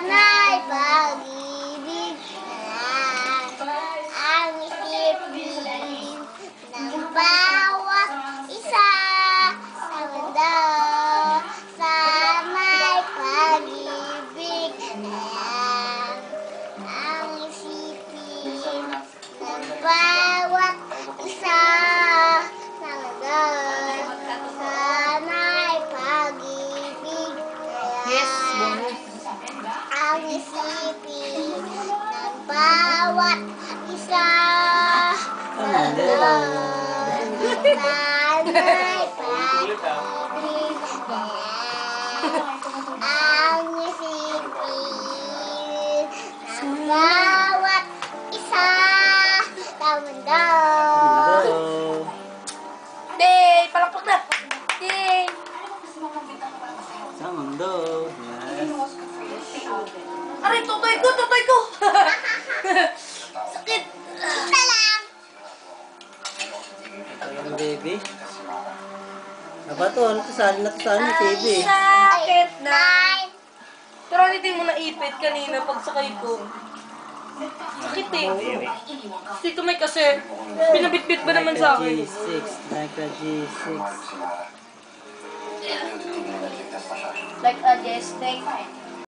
Sana'y pag-ibig na ang isipin ng bawat isa sa mundo. Sana'y pag-ibig na ang isipin ng bawat isa sa mundo. Sana'y pag-ibig na ang isipin ng bawat isa sa mundo. Sana'y pag-ibig na ang isipin ng bawat isa sa mundo. Yay! Palakpak na! Yay! Sa mundo. Yes. Aray, tutoy ko! Tutoy ko! Sakit! Isa lang. Ito yung baby. Aba to, ano to? Sali na to sa amin, baby. Sakit na! Nine. Pero hindi mo naipit kanina pag sakay ko. Sakit eh. Dito may kasi. Pinabitbit ba naman sa akin? G6. Like a G6. Like a G-stick.